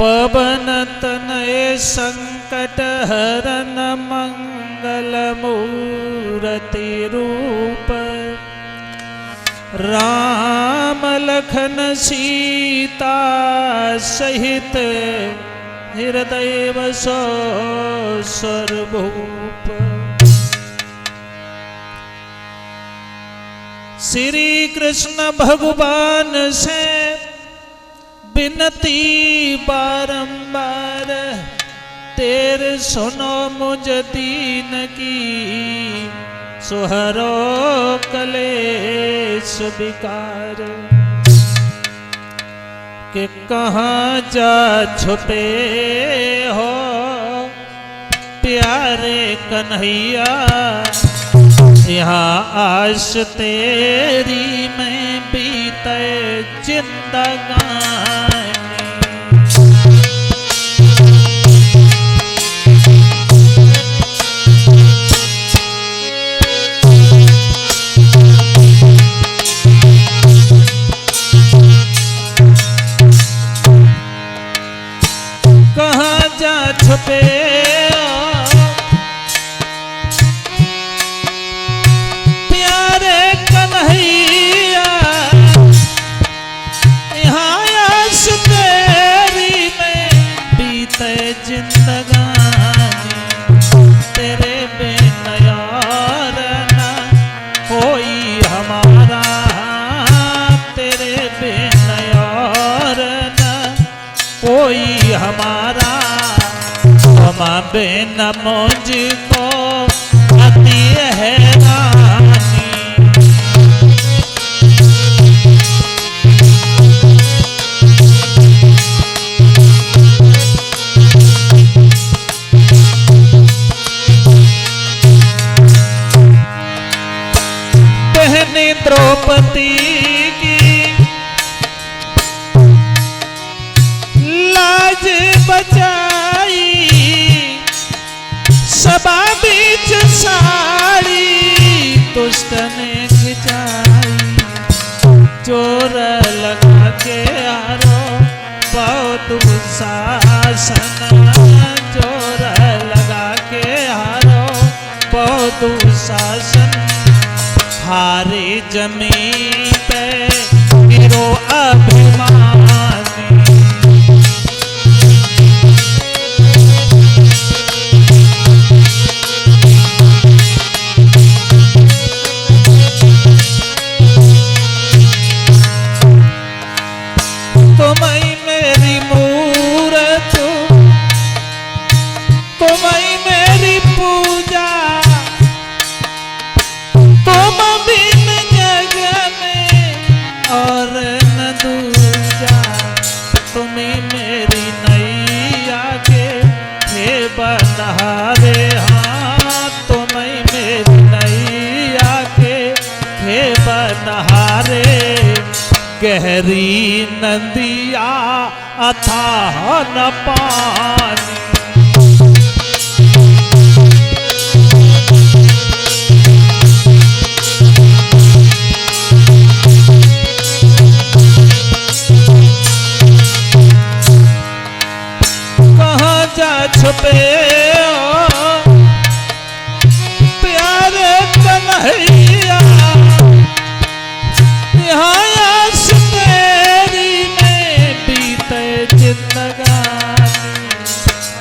पवन तनय संकट हरन मंगल मूर्ति रूप राम लखन सीता सहित हृदय बसो सर्वभूप। श्री कृष्ण भगवान से बिनती बारंबार तेरे सुनो मुझ दीन की सुहरो कलेश विकार। कि कहाँ जा छुपे हो प्यारे कन्हैया यहाँ आश तेरी में बीते जिंदगानी। कहाँ जा छुपे प्यारे कन्हैया यहाँ आस तेरी में बीते जिंदगानी। तेरे बिन यार ना कोई हमारा, तेरे बिन यार ना कोई हमारा। हम बिन मुझको अति हैरानी। बहनी द्रौपदी की लाज बचाई सभा बीच साड़ी दुष्ट ने खिंचाई। जोर लगा के आरो बहुत शासन, जोर लगा के आरो बहुत शासन। हारे जमीन पे गिरो अभिमानी। तुम्हीं मेरी मूरत, तुम्हीं मेरी पूजा, तुम बिन जग में और न दूजा। तुम्हीं मेरी नैया के हे बनहारे, हाँ तुम्हीं मेरी नैया के हे बनहारे। गहरी नदिया अथाह न पानी। कहाँ जा छुपे प्यारे कन्हैया यहाँ आस तेरी में बीते जिंदगानी।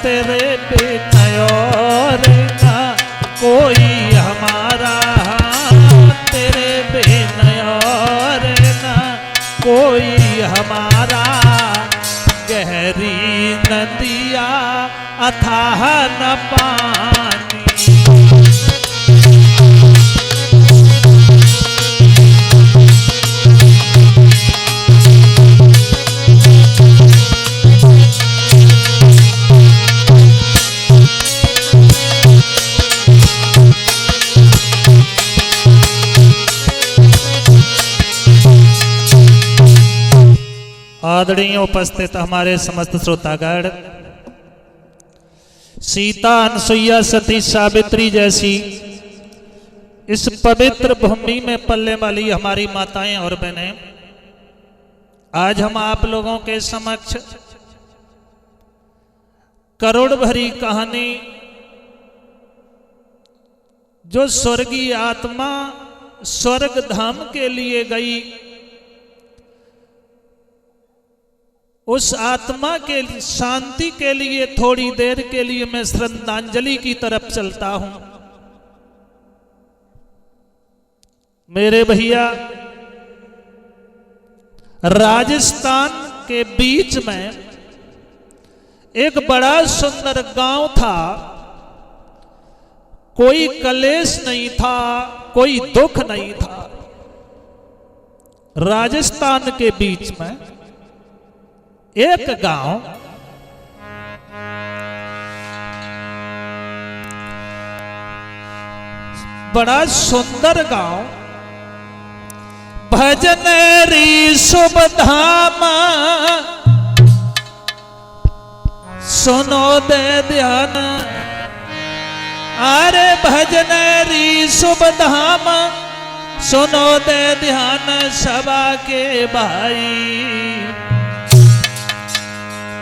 तेरे बिन और ना कोई हमारा, तेरे बिन और ना कोई हमारा। गहरी नदिया अथाह न पानी। आदरणीय उपस्थित हमारे समस्त श्रोतागण, सीता अनसुईया सती सावित्री जैसी इस पवित्र भूमि में पलने वाली हमारी माताएं और बहनें, आज हम आप लोगों के समक्ष करोड़ भरी कहानी जो स्वर्गीय आत्मा स्वर्ग धाम के लिए गई, उस आत्मा के शांति के लिए थोड़ी देर के लिए मैं श्रद्धांजलि की तरफ चलता हूं। मेरे भैया, राजस्थान के बीच में एक बड़ा सुंदर गांव था। कोई कलेश नहीं था, कोई दुख नहीं था। राजस्थान के बीच में एक गांव, बड़ा सुंदर गांव, भजन री शुभ धाम सुनो दे ध्यान। अरे भजन री शुभ धाम सुनो दे ध्यान सभा के भाई।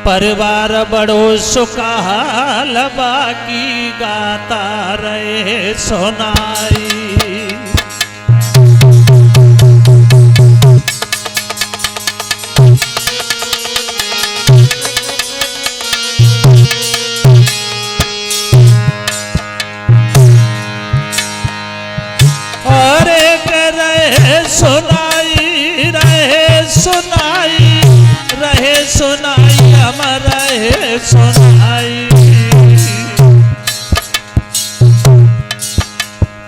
परिवार बड़ो सुखाल बाकी गाता रहे सोनाई। सुनाई रहे सुनाई रहे सुनाई हम रहे सुनाई।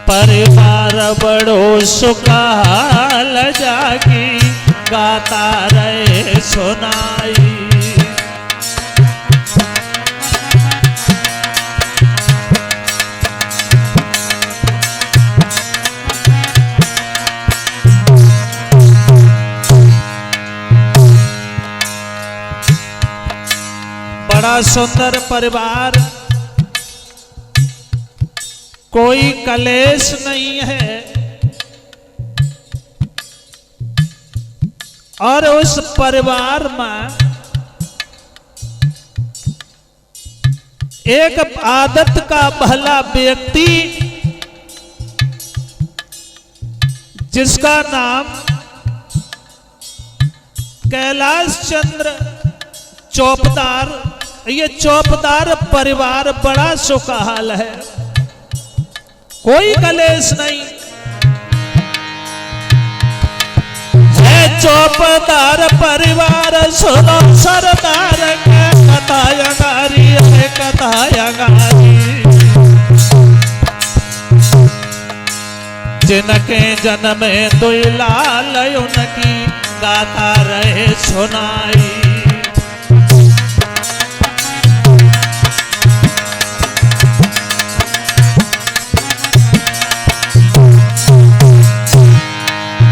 परिवार बड़ो सुखाल जागी गाता रहे सुनाई। बड़ा सुंदर परिवार, कोई कलेश नहीं है। और उस परिवार में एक आदत का भला व्यक्ति, जिसका नाम कैलाश चंद्र चौपदार। ये चौपदार परिवार बड़ा सुखहाल है, कोई कलेश नहीं है। चौपदार परिवार सुनो सरदार के कथा अंगारी है, कथा अंगारी। जिनके जन्म दुई लाल उनकी गाता रहे सुनाई।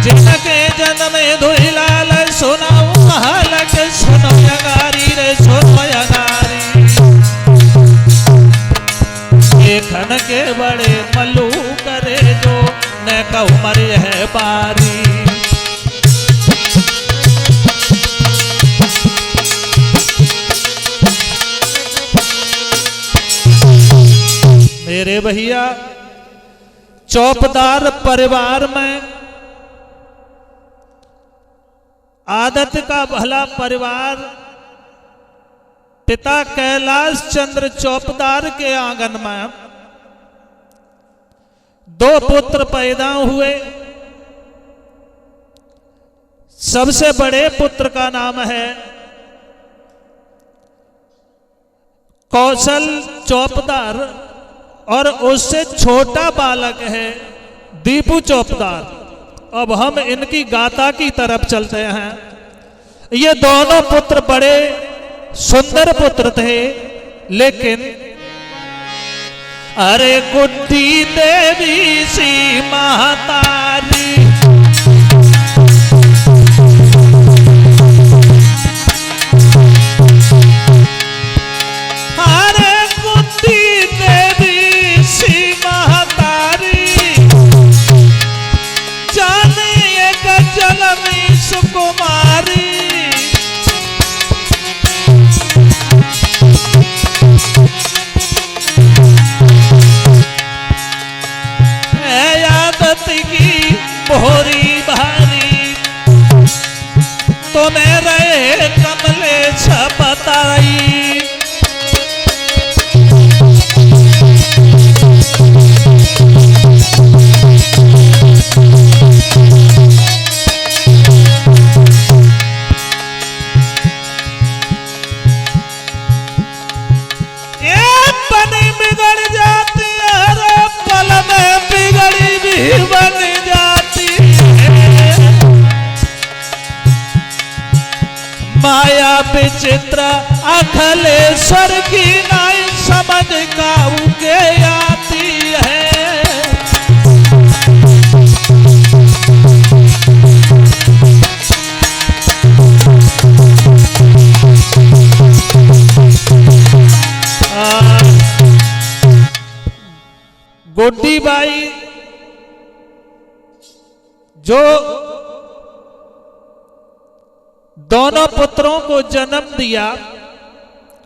जिनके जन्म दुई लाल सुनाऊ हालक सुनो यगारी रे सुनो यगारी। देखन के बड़े मल्लू करे जो न कहू मरे है बारी। मेरे भैया, चौपदार परिवार में आदत का भला परिवार, पिता कैलाश चंद्र चौपदार के आंगन में 2 पुत्र पैदा हुए। सबसे बड़े पुत्र का नाम है कौशल चौपदार और उससे छोटा बालक है दीपू चौपदार। अब हम इनकी गाथा की तरफ चलते हैं। ये दोनों पुत्र बड़े सुंदर पुत्र थे, लेकिन अरे गुड्डी देवी सी महतारी, अरे गुड्डी देवी सी महतारी, जाने एक जलमी सुकुमारी। में रहे कमलेश बताई। बन जाती है माया विचित्र अखिलेश्वर की नाई समझ काऊ के आती है। गुड्डी बाई जो दोनों पुत्रों को जन्म दिया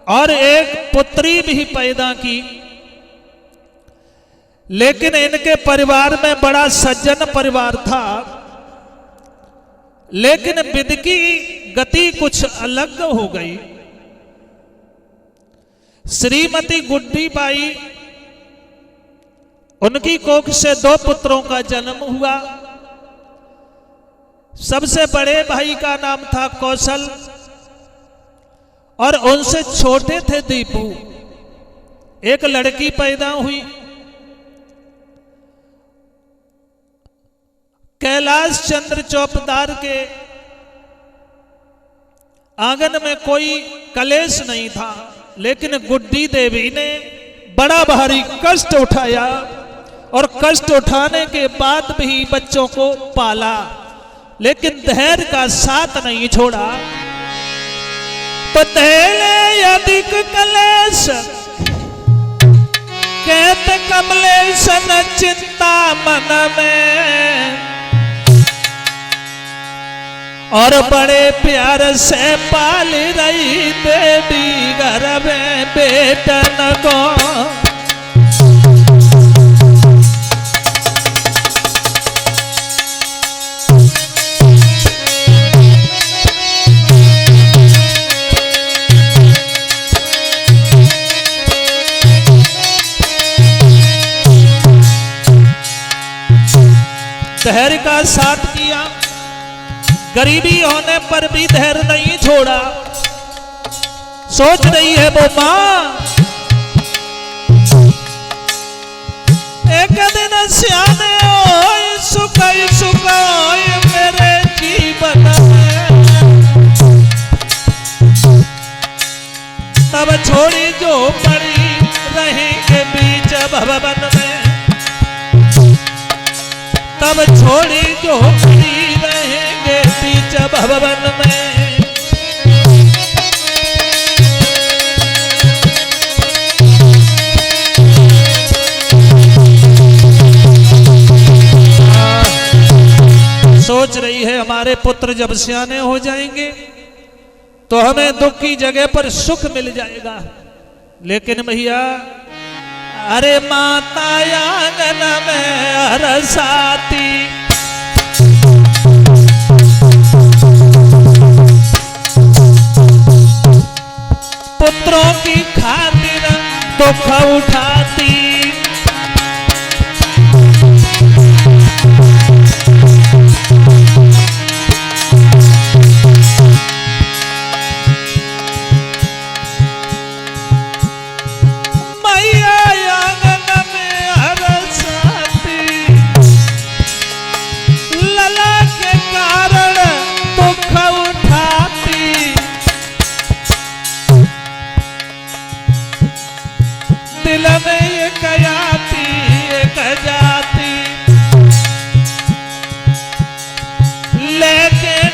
और एक पुत्री भी पैदा की, लेकिन इनके परिवार में बड़ा सज्जन परिवार था। लेकिन विधि की गति कुछ अलग हो गई। श्रीमती गुड्डी बाई, उनकी कोख से 2 पुत्रों का जन्म हुआ। सबसे बड़े भाई का नाम था कौशल और उनसे छोटे थे दीपू। एक लड़की पैदा हुई। कैलाश चंद्र चौपदार के आंगन में कोई कलेश नहीं था, लेकिन गुड्डी देवी ने बड़ा भारी कष्ट उठाया और कष्ट उठाने के बाद भी बच्चों को पाला, लेकिन धैर्य का साथ नहीं छोड़ा। तो धैर्य अधिक कलेश कहते कमलेश न चिंता मन में, और बड़े प्यार से पाल रही देवी घर में बेटन को। धैर्य का साथ किया, गरीबी होने पर भी धैर्य नहीं छोड़ा। सोच रही है वो मां, एक दिन सियाने होय सुख सुख मेरे जीवन में, तब छोड़ी जो पड़ी रहेंगे बीच भवन में, तब छोड़ी जो पड़ी रहेंगे बीच भवन में। सोच रही है हमारे पुत्र जब सियाने हो जाएंगे तो हमें दुख की जगह पर सुख मिल जाएगा। लेकिन भैया, अरे माता आंगन में अरसाती, पुत्रों की खातिर दुख उठाती,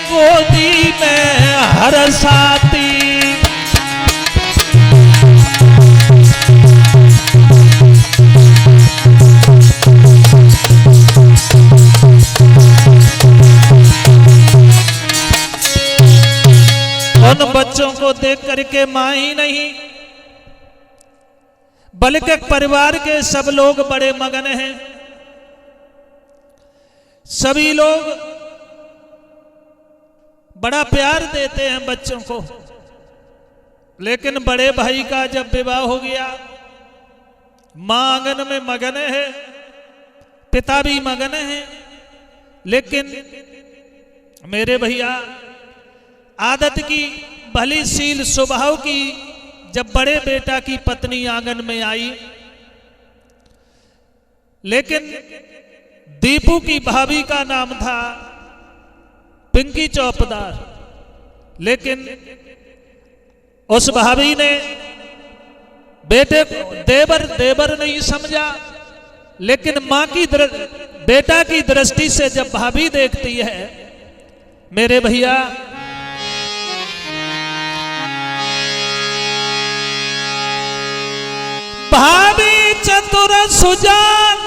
गोदी में हरसाती, उन बच्चों को देख करके मां ही नहीं बल्कि परिवार के सब लोग बड़े मगन हैं। सभी लोग बड़ा प्यार देते हैं बच्चों को, लेकिन बड़े भाई का जब विवाह हो गया, मां आंगन में मगन है, पिता भी मगन है, लेकिन मेरे भैया आदत की, भली शील स्वभाव की, जब बड़े बेटा की पत्नी आंगन में आई, लेकिन दीपू की भाभी का नाम था पिंकी चौपदार, लेकिन उस भाभी ने बेटे को देवर देवर नहीं समझा, लेकिन मां की बेटा की दृष्टि से जब भाभी देखती है, मेरे भैया भाभी चतुर सुजान,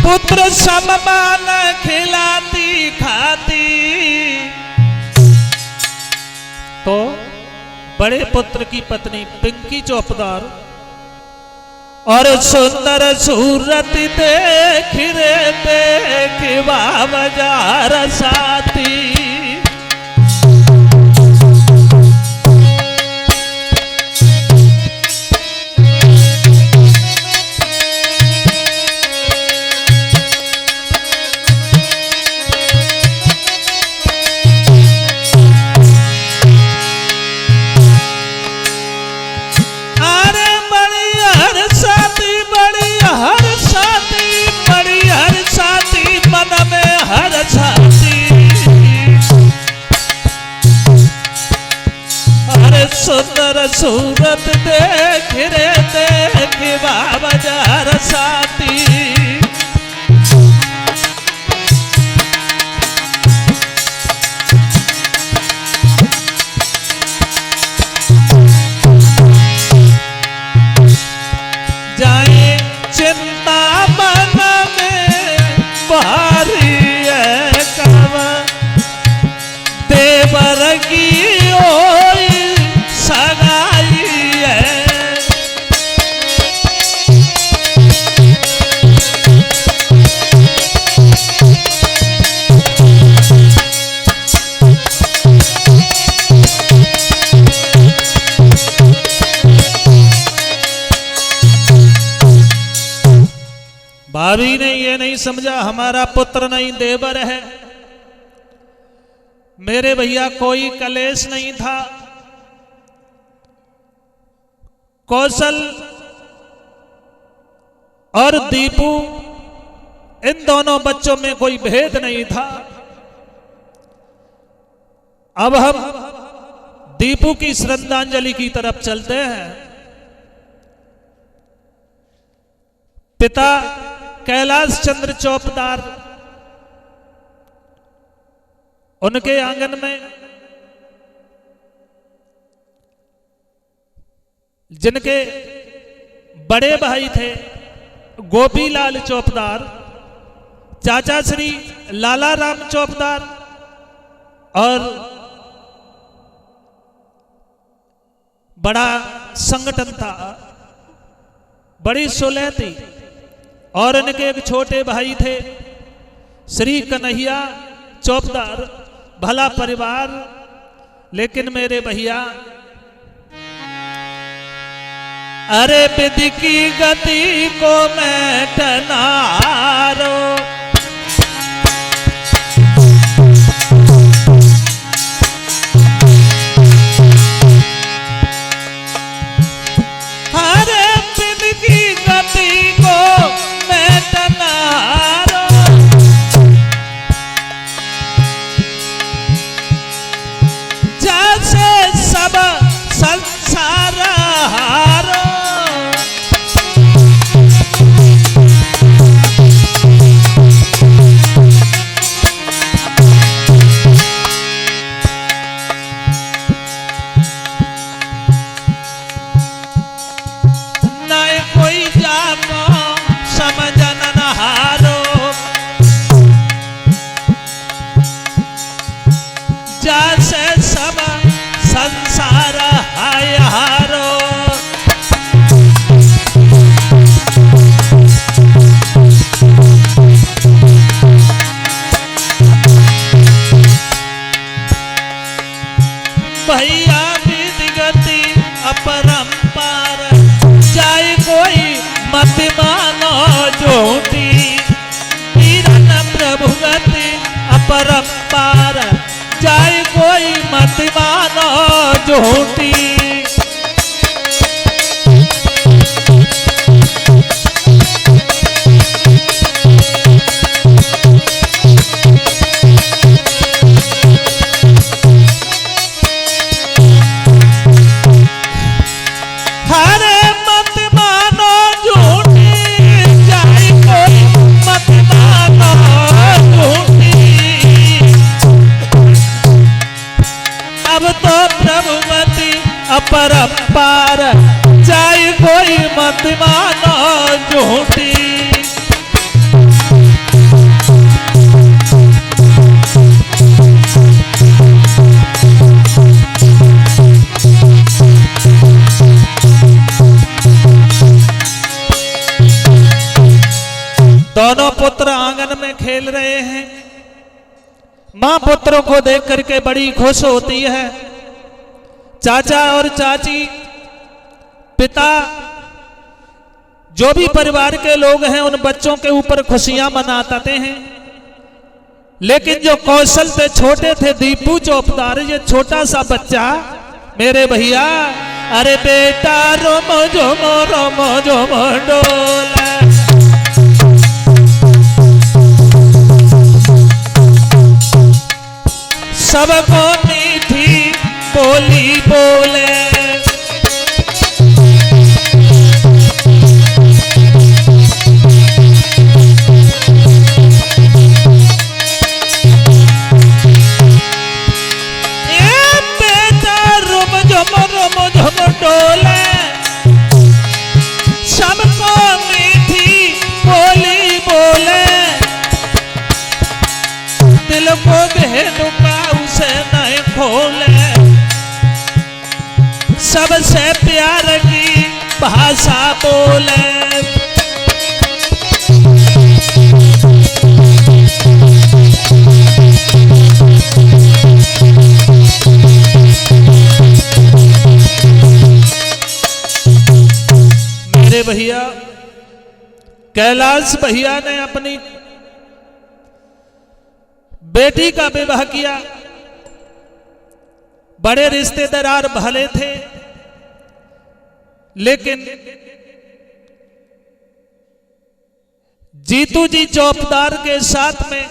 पुत्र सममान खिलाती खाती। तो बड़े पुत्र की पत्नी पिंकी चौपदार और सुंदर सूरत देख रे देख बाजार साथी। सुंदर सूरत देख रे देख बाजार साथी। जाए चिंता मन में भारी है कब, देवर की ओई सगाई है। भाभी ने ये नहीं समझा हमारा पुत्र नहीं देवर है। मेरे भैया कोई कलेश नहीं था। कौशल और दीपू, इन दोनों बच्चों में कोई भेद नहीं था। अब हम दीपू की श्रद्धांजलि की तरफ चलते हैं। पिता कैलाश चंद्र चौपदार, उनके आंगन में जिनके बड़े भाई थे गोपीलाल चौपदार, चाचा श्री लाला राम चौपदार और बड़ा संगठन था, बड़ी सुलह थी। और इनके एक छोटे भाई थे श्री कन्हैया चौपदार, भला परिवार। लेकिन मेरे भैया अरे विधि की गति को मैं टनारो, अरे विधि की गति को मैं टनारो, जैसे सब संसार हारो। कोई जाको समझन न हारो, जैसे सब संसार हाय हारो। भैया विधि गति अपरंपार जाय कोई मत मानो झूठी वीरन प्रभु गति अपरंपार जाय कोई मत मानो झूठी। अपरंपार जाय कोई मत मानो झूठी। दोनों पुत्र आंगन में खेल रहे हैं। मां पुत्रों को देख करके बड़ी खुश होती है। चाचा और चाची, पिता, जो भी परिवार के लोग हैं उन बच्चों के ऊपर खुशियां मनाते हैं। लेकिन जो कौशल से छोटे थे दीपू चौपदार, ये छोटा सा बच्चा, मेरे भैया, अरे बेटा रोमो जोमो डोला, सबको मीठी बोली बोले। झम डोले, सबको मीठी बोली बोले, दिल को भेदुका उसे नहीं खोले, सबसे प्यार की भाषा बोले। मेरे भैया कैलाश भैया ने अपनी बेटी का विवाह किया। बड़े रिश्तेदार भले थे, लेकिन जीतू जी चौपदार के साथ में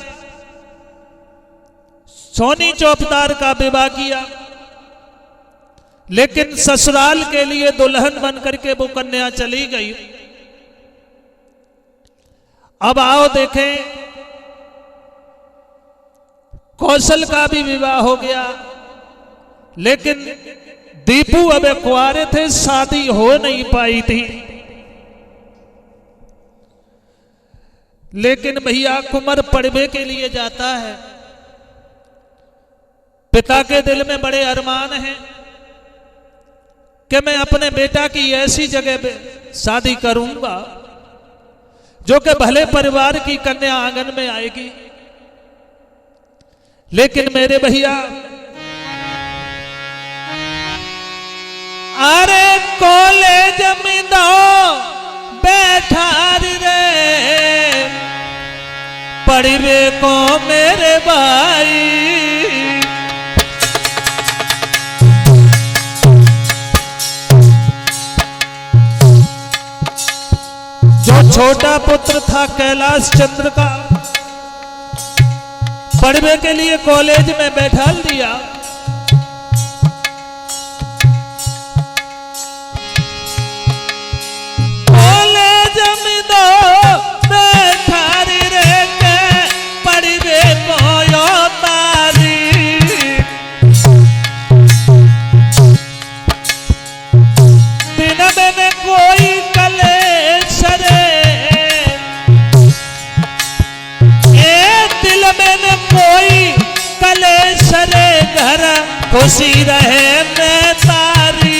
सोनी चौपदार का विवाह किया। लेकिन ससुराल के लिए दुल्हन बन करके वो कन्या चली गई। अब आओ देखें, कौशल का भी विवाह हो गया, लेकिन दीपू अब कुंवारे थे, शादी हो नहीं पाई थी। लेकिन भैया कुंवर पड़वे के लिए जाता है। पिता के दिल में बड़े अरमान हैं कि मैं अपने बेटा की ऐसी जगह पे शादी करूंगा जो कि भले परिवार की कन्या आंगन में आएगी। लेकिन मेरे भैया, अरे कॉलेज में दो बैठा रे पढ़वे को मेरे भाई, छोटा पुत्र था कैलाश चंद्र का, पढ़ने के लिए कॉलेज में बैठा दिया। कॉलेज में दो बैठा रे के पढ़वे को तारी, दिन में कोई कलेश रे, मैंने कोई कलेश रे, घर खुशी रहे मैं तारी।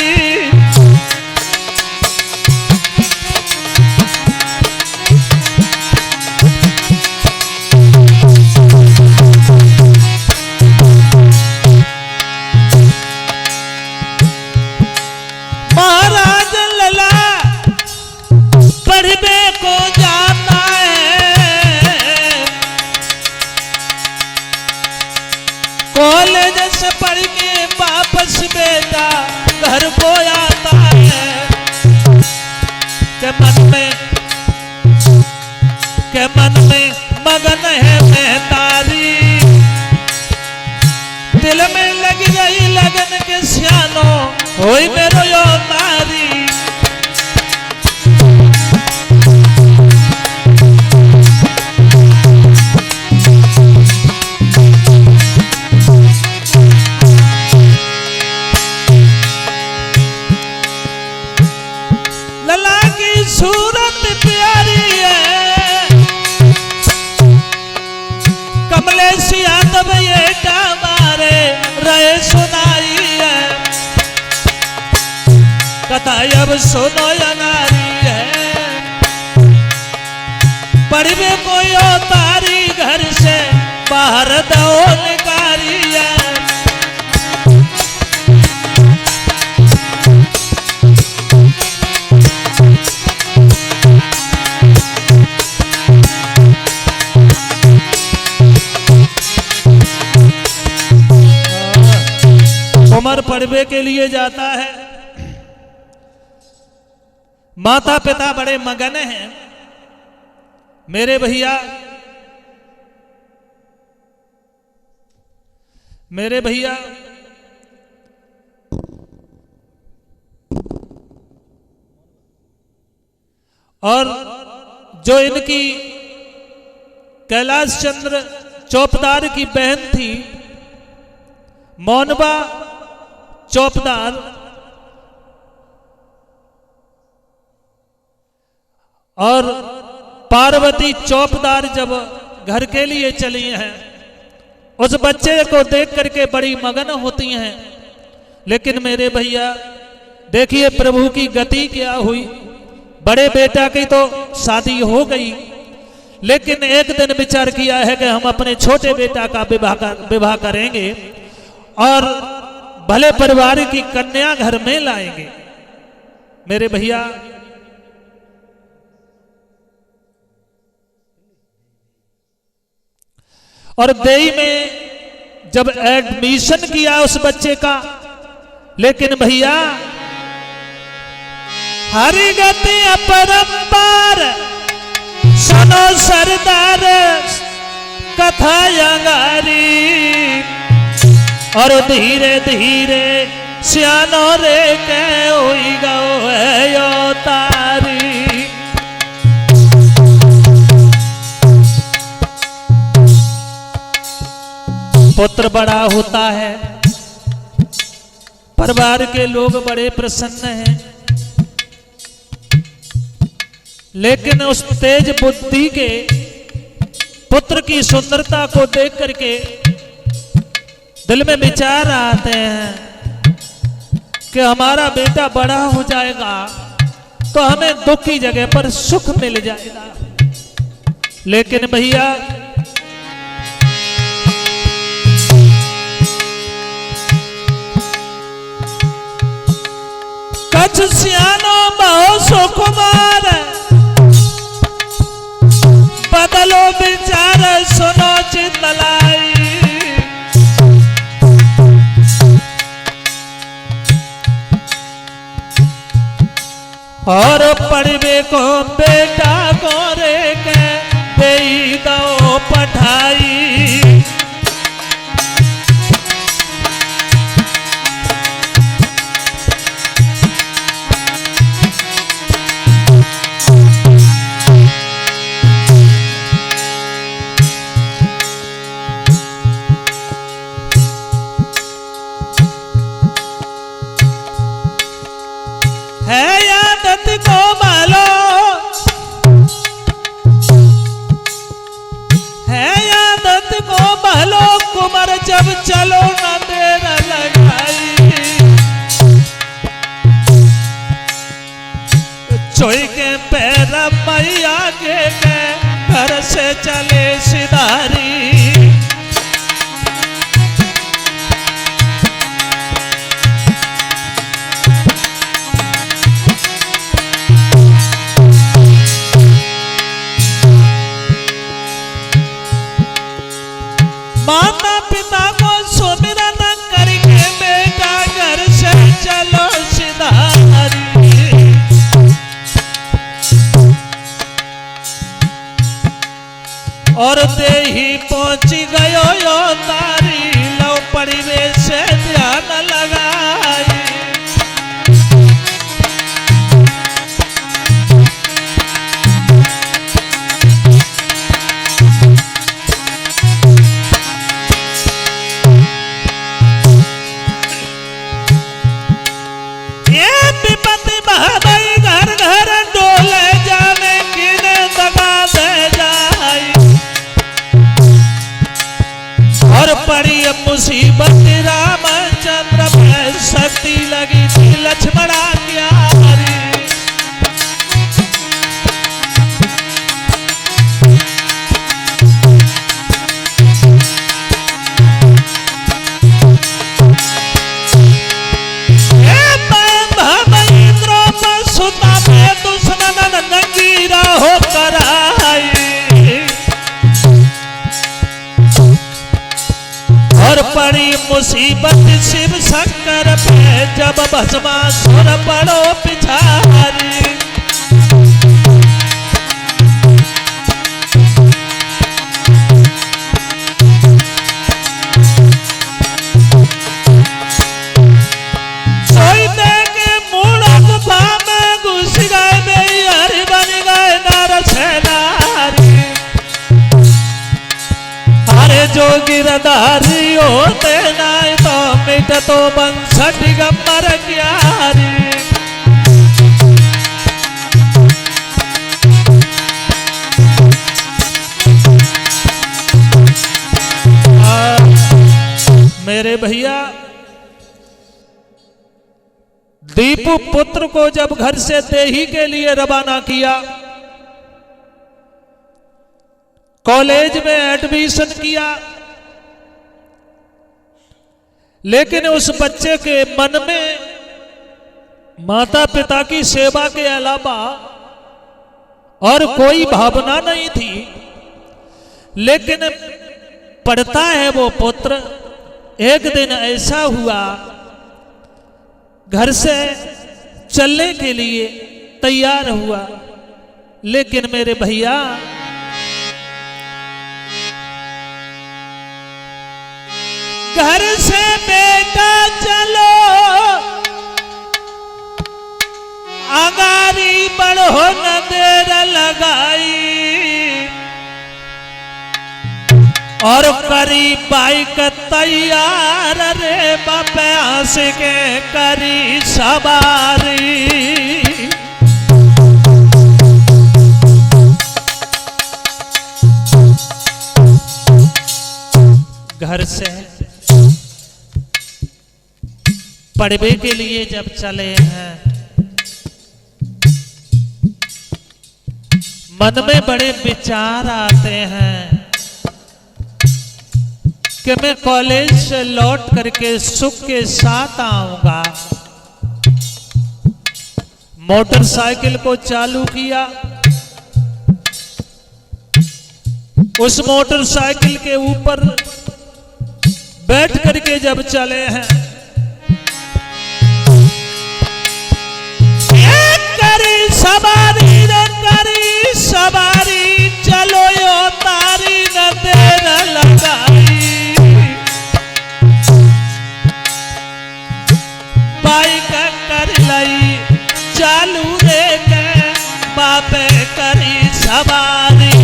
होई मेरो यो तारी लला की सूरत प्यारी है कमलेश यादव ये मारे रहे सुनाई है कथा अब सुनो या नारी है पढ़वे कोई तारी घर से बाहर दो निकारी है उमर पढ़वे के लिए जाता है माता पिता बड़े मगन हैं मेरे भैया और जो इनकी कैलाश चंद्र चौपदार की बहन थी मोनबा चौपदार और पार्वती चौपदार जब घर के लिए चली हैं उस बच्चे को देख करके बड़ी मगन होती हैं लेकिन मेरे भैया देखिए प्रभु की गति क्या हुई बड़े बेटा की तो शादी हो गई लेकिन एक दिन विचार किया है कि हम अपने छोटे बेटा का विवाह करेंगे और भले परिवार की कन्या घर में लाएंगे मेरे भैया और देई में जब एडमिशन किया उस बच्चे का लेकिन भैया हरि गति अपरंपार सुनो सरदार कथा अंगारी और धीरे धीरे सियानो रे के होई गो है यो तारी पुत्र बड़ा होता है परिवार के लोग बड़े प्रसन्न हैं लेकिन उस तेज बुद्धि के पुत्र की सुंदरता को देख करके दिल में विचार आते हैं कि हमारा बेटा बड़ा हो जाएगा तो हमें दुख की जगह पर सुख मिल जाएगा लेकिन भैया कछ सियानो बहु सुकुमार बदलो विचार सुनो चितलाई और पढ़वे को बेटा को रे के दे दो पढ़ाई को मालो है आदत को मालो कुमार जब चलो न देर लगाई चोई के पैर मैया के घर से चले सिधारी माता पिता को सुमिरन करके बेटा घर से चलो सिधारी और दे ही भाई घर घर डोले जाने किने दगा दे जाई। और पड़ी मुसीबत रामचंद्र पे शक्ति लगी थी लक्ष्मणा क्यारी। और पड़ी मुसीबत शिव शंकर पे जब भस्मासुर पड़ो पिछारी। सोई दे के मूड़ा गुफा में घुस गए मेरी हरि बन गए नर सेनारी। अरे जो गिरधारी होते नाय तो मिट तो बंसठ गमर क्यारी। मेरे भैया दीपू पुत्र को जब घर से देही के लिए रवाना किया, कॉलेज में एडमिशन किया, लेकिन उस बच्चे के मन में माता पिता की सेवा के अलावा और कोई भावना नहीं थी। लेकिन पढ़ता है वो पुत्र। एक दिन ऐसा हुआ, घर से चलने के लिए तैयार हुआ, लेकिन मेरे भैया घर से बेटा चलो आगारी बढ़ो न देर लगाई। और करी बाइक तैयार रे बापे हंस के करी सवारी। घर से पढ़ने के लिए जब चले हैं, मन में बड़े विचार आते हैं कि मैं कॉलेज से लौट करके सुख के साथ आऊंगा। मोटरसाइकिल को चालू किया, उस मोटरसाइकिल के ऊपर बैठ करके जब चले हैं, सवारी न करी सवारी चलो यो तारी न देर लगाई। बाइक कर लई चालू रे के बापे करी सवारी।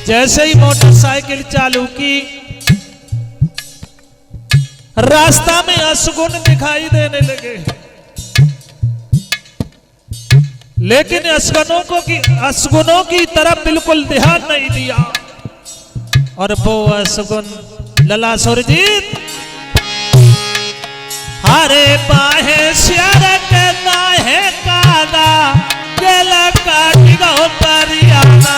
जैसे ही मोटरसाइकिल चालू की, रास्ता में अशगुन दिखाई देने लगे, लेकिन अशगुनों की तरफ बिल्कुल ध्यान नहीं दिया। और वो अशगुन लला सुरजीत हरे बाहे श्यार के नाहे कादा गेला काटी गो परियाना।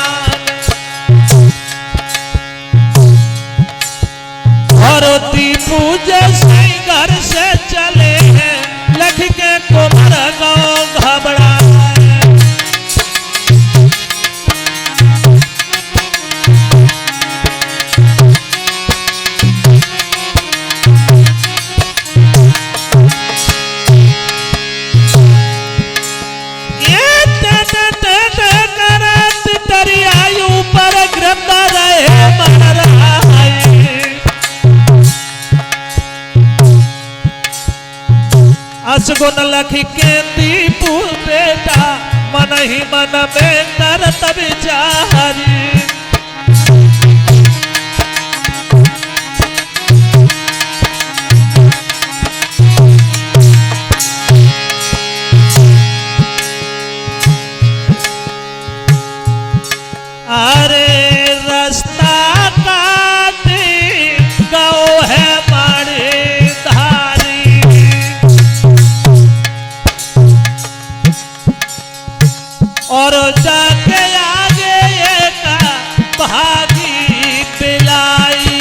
और दीपू जैसे घर से चले हैं, लख के कुमार गाँव घबरा है। ये करत दरियायु पर गिरता रहे मर अशगुन लख के दीपू बेटा मन ही मन में करत विचारी। अरे रास्ता काटे गौ है मारे धारी, और जाके आगे एक भागी बिलाई।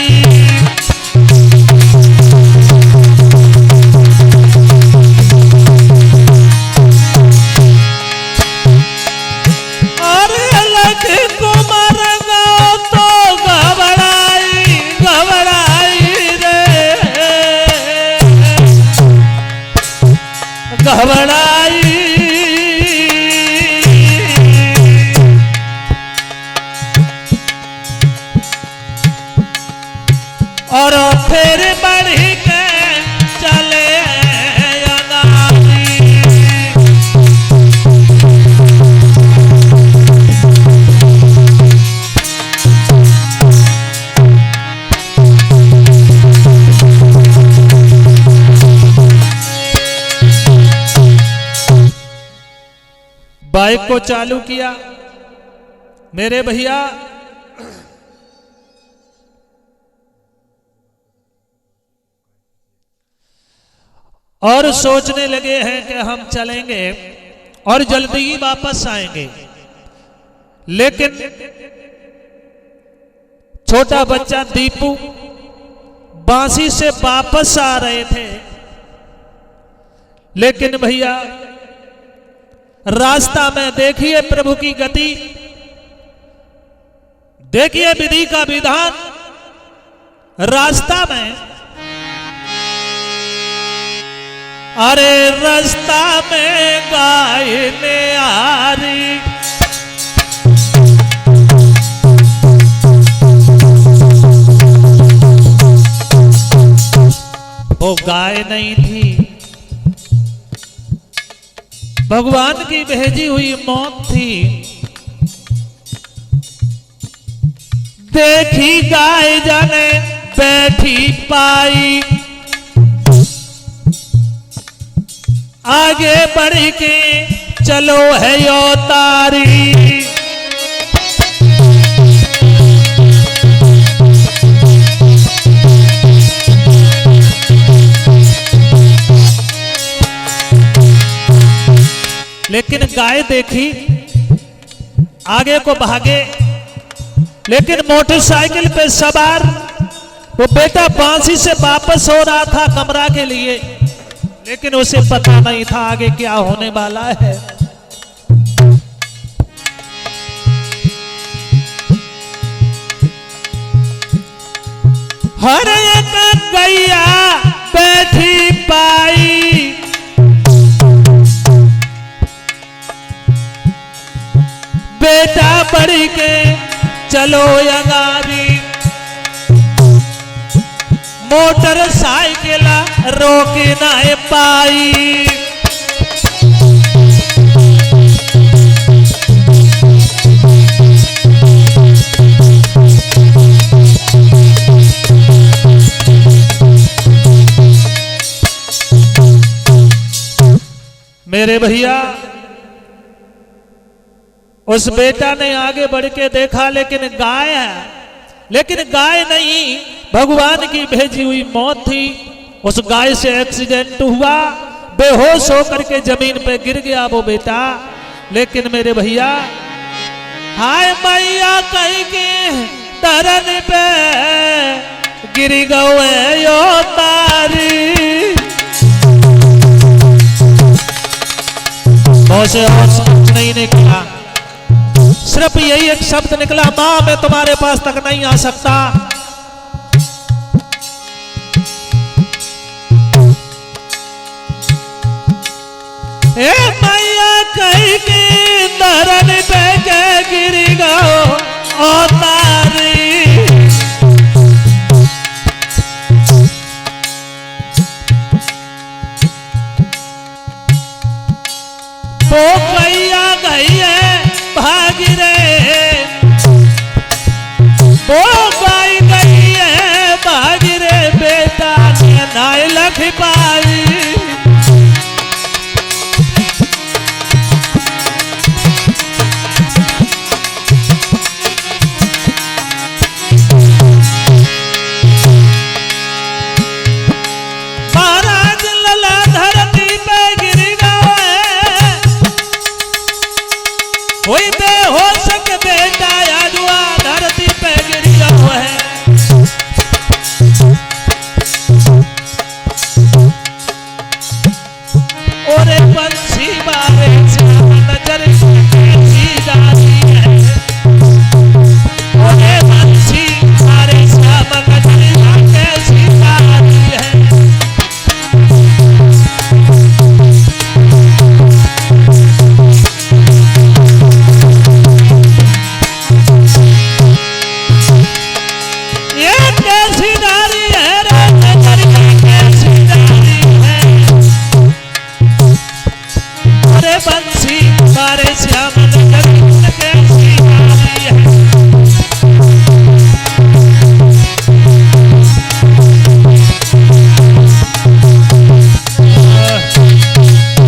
और अलग को मर गो तो घबराई घबराई रे घबराई। और फिर बढ़ के चले अनारी। बाइक को चालू किया मेरे भैया, और सोचने लगे हैं कि हम चलेंगे और जल्दी ही वापस आएंगे। लेकिन छोटा बच्चा दीपू बांसी से वापस आ रहे थे। लेकिन भैया रास्ता में देखिए प्रभु की गति, देखिए विधि का विधान। रास्ता में, अरे रास्ता में गाय ने आ रही, वो गाय नहीं थी, भगवान की भेजी हुई मौत थी। देखी गाय जाने बैठी पाई, आगे बढ़ के चलो है यो तारी। लेकिन गाय देखी आगे को भागे, लेकिन मोटरसाइकिल पे सवार वो बेटा बांसी से वापस हो रहा था कमरा के लिए, लेकिन उसे पता नहीं था आगे क्या होने वाला है। हर एक गैया बैठी पाई, बेटा बढ़ के चलो अगारी। मोटरसाइकिल रोक नहीं पाई, मेरे भैया उस बेटा ने आगे बढ़ के देखा, लेकिन गाय है, लेकिन गाय नहीं, भगवान की भेजी हुई मौत थी। उस गाय से एक्सीडेंट हुआ, बेहोश होकर के जमीन पे गिर गया वो बेटा। लेकिन मेरे भैया हाय मैया कहीं के तरन पे गिर गए यो तारी। बहुत से और समझ नहीं निकला, सिर्फ यही एक शब्द निकला, मां मैं तुम्हारे पास तक नहीं आ सकता। ए मैया कहीं की धरन पे के गिरी गो ओ तारी। वो गैया गई बागिरे वो गाई गई है बागिरे बेटा ने नाय लख पाई। महाराज लला धरती पे गिर गए कोई बेहोश के बेटा आजुआ धरती पे गिर गया है। और पंछी बारे श्याम नजर कैसी जाती है। और पंछी बारे श्याम नजर कैसी जाती है। ये कैसी नारी है रे नजर कैसी नारी है। अरे बंसी मारे श्याम नजर कैसी नारी है।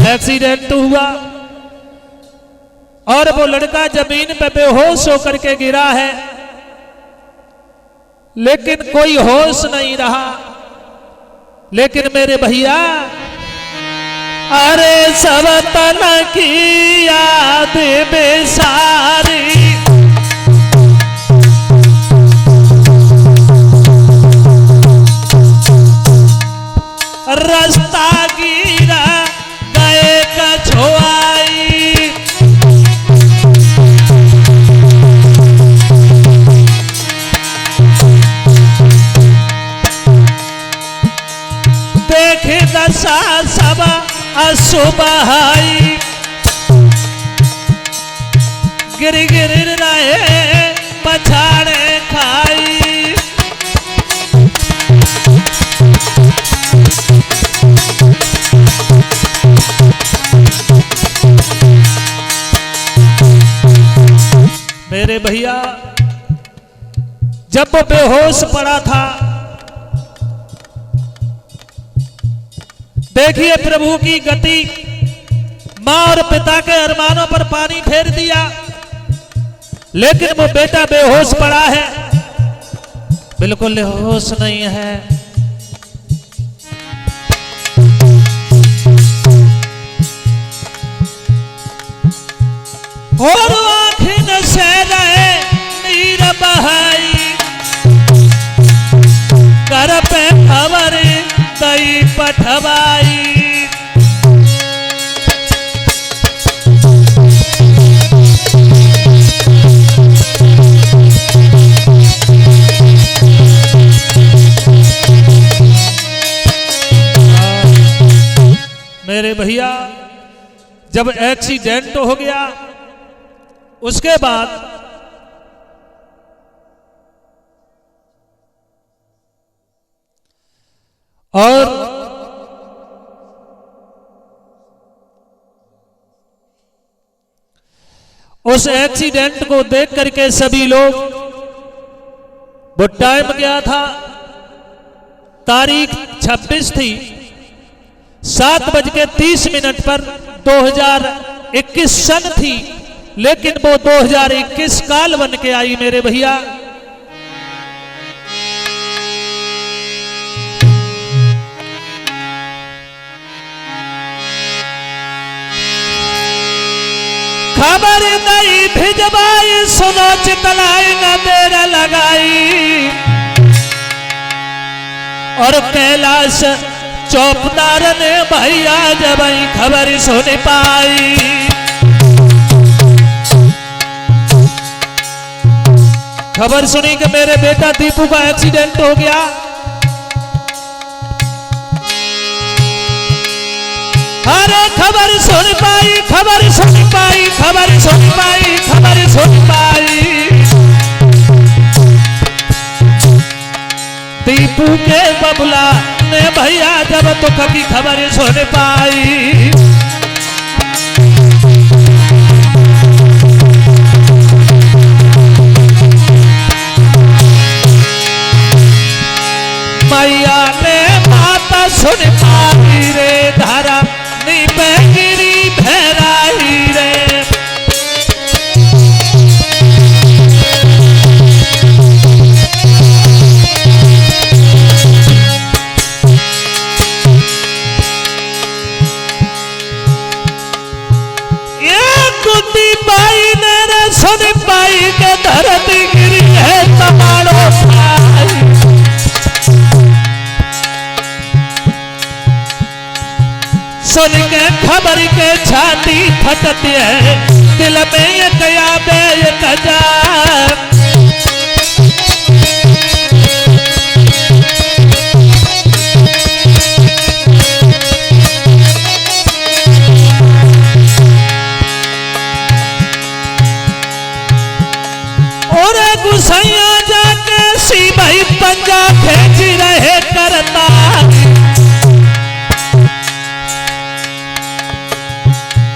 एक्सीडेंट हुआ और वो लड़का जमीन पे बेहोश होकर के गिरा है, लेकिन कोई होश नहीं रहा। लेकिन मेरे भैया अरे सब तन की याद बेसारी रास्ता गिरा गए कछुआई। देखे दशा सब असुबहाई गिर गिर रहे पछाड़े खाई। मेरे भैया जब वो बेहोश पड़ा था, देखिए प्रभु की गति, मां और पिता के अरमानों पर पानी फेर दिया, लेकिन वो बेटा बेहोश पड़ा है, बिल्कुल होश नहीं है। और आखिन से रहे नीर बहाई कर पे खबर दई पठवाई। मेरे भैया जब एक्सीडेंट हो गया उसके बाद और उस एक्सीडेंट को देख करके सभी लोग, वो टाइम क्या था, तारीख 26 थी, 7:30 पर 2021 सन थी, लेकिन वो 2021 काल बन के आई मेरे भैया। खबर नहीं भिजवाई सुनो चितलाई न देर लगाई। और कैलाश चौपदार ने भैया जब खबर सुन पाई। खबर सुनी कि मेरे बेटा दीपू का एक्सीडेंट हो गया। अरे खबर सुन पाई, खबर सुन पाई, खबर सुन पाई, खबर सुन पाई। दीपू के बबला ने भैया जब दुख की खबर सुन पाई। सुन पाई रे धारा नी पे गिरी भैराई रे। कुंती बाई ने रे सुन पाई के धरती गिरी है तमाड़ो भाई। सुन के खबर के छाती फटती है दिल में ये कया बे ये कजा